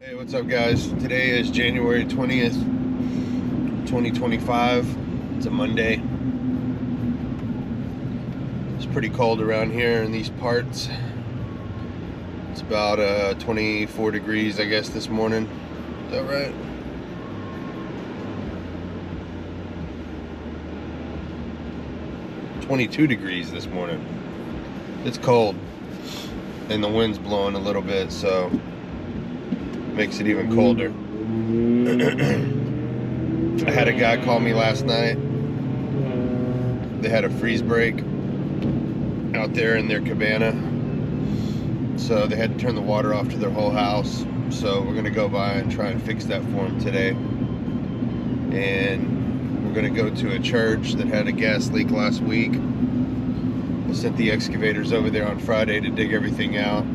Hey, what's up guys? Today is January 20th, 2025. It's a Monday. It's pretty cold around here in these parts. It's about 24 degrees, I guess, this morning. Is that right? $22 this morning. It's cold. And the wind's blowing a little bit, so makes it even colder. I had a guy call me last night. They had a freeze break out there in their cabana, so they had to turn the water off to their whole house. So we're gonna go by and try and fix that for them today. And we're gonna go to a church that had a gas leak last week. I sent the excavators over there on Friday to dig everything out.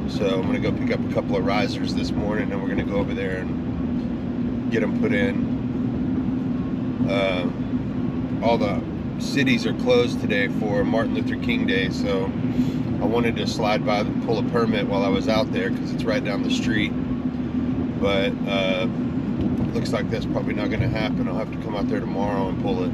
So I'm gonna go pick up a couple of risers this morning, and we're gonna go over there and get them put in. All the cities are closed today for Martin Luther King Day, so I wanted to slide by and pull a permit while I was out there because it's right down the street. But looks like that's probably not gonna happen. I'll have to come out there tomorrow and pull it.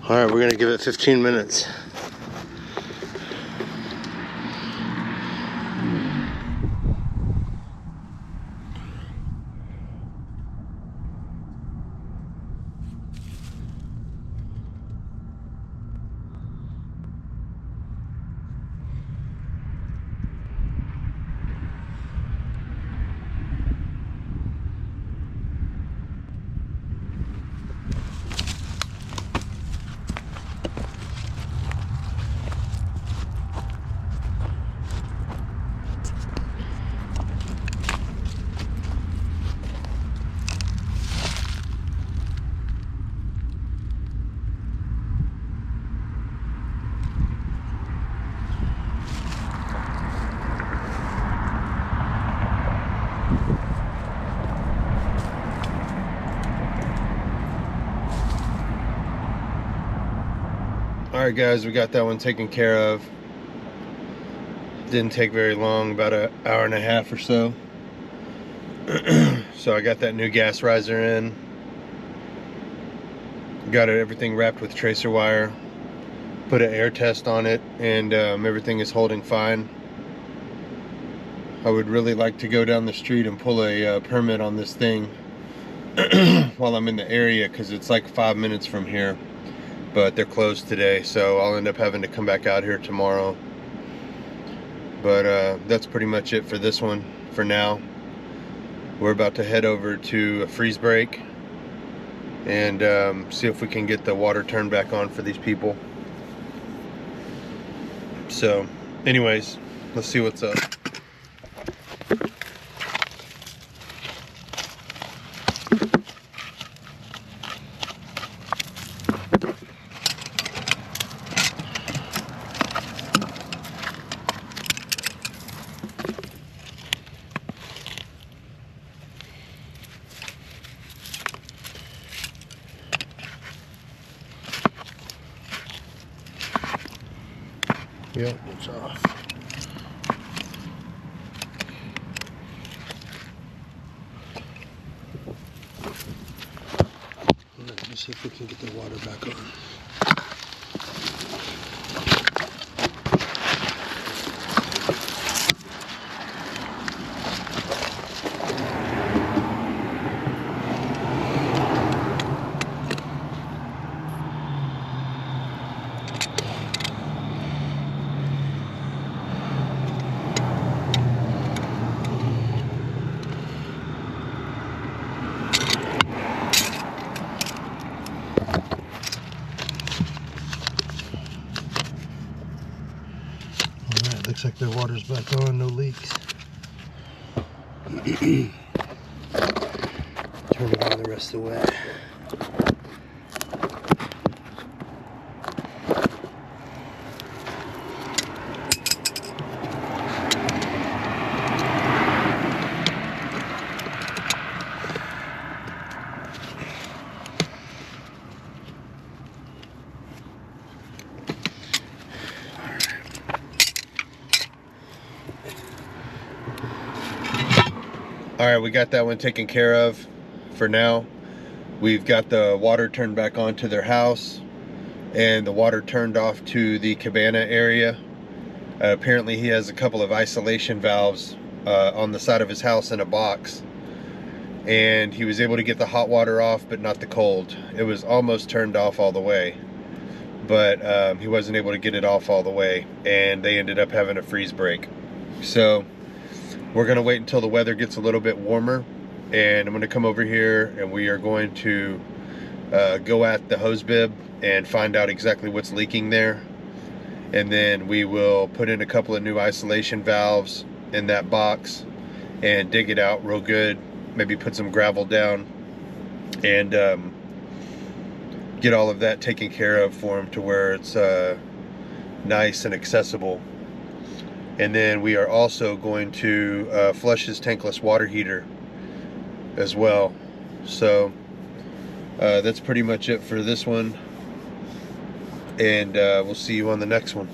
All right, we're gonna give it 15 minutes. Alright guys, we got that one taken care of. Didn't take very long, about an hour and a half or so. So I got that new gas riser in. Got everything wrapped with tracer wire. Put an air test on it, and everything is holding fine. I would really like to go down the street and pull a permit on this thing while I'm in the area, because it's like 5 minutes from here. But they're closed today, so I'll end up having to come back out here tomorrow. But that's pretty much it for this one for now. We're about to head over to a freeze break and see if we can get the water turned back on for these people. So anyways, let's see what's up. Yep, it's off. Let's see if we can get the water back on. Looks like the water's back on, no leaks. Turn it on the rest of the way. Alright, we got that one taken care of for now. We've got the water turned back on to their house, and the water turned off to the cabana area. Apparently he has a couple of isolation valves on the side of his house in a box, and he was able to get the hot water off but not the cold. It was almost turned off all the way, but he wasn't able to get it off all the way, and they ended up having a freeze break. So we're gonna wait until the weather gets a little bit warmer, and I'm gonna come over here and we are going to go at the hose bib and find out exactly what's leaking there, and then we will put in a couple of new isolation valves in that box and dig it out real good, maybe put some gravel down, and get all of that taken care of for him to where it's nice and accessible. And then we are also going to flush his tankless water heater as well. So that's pretty much it for this one, and we'll see you on the next one.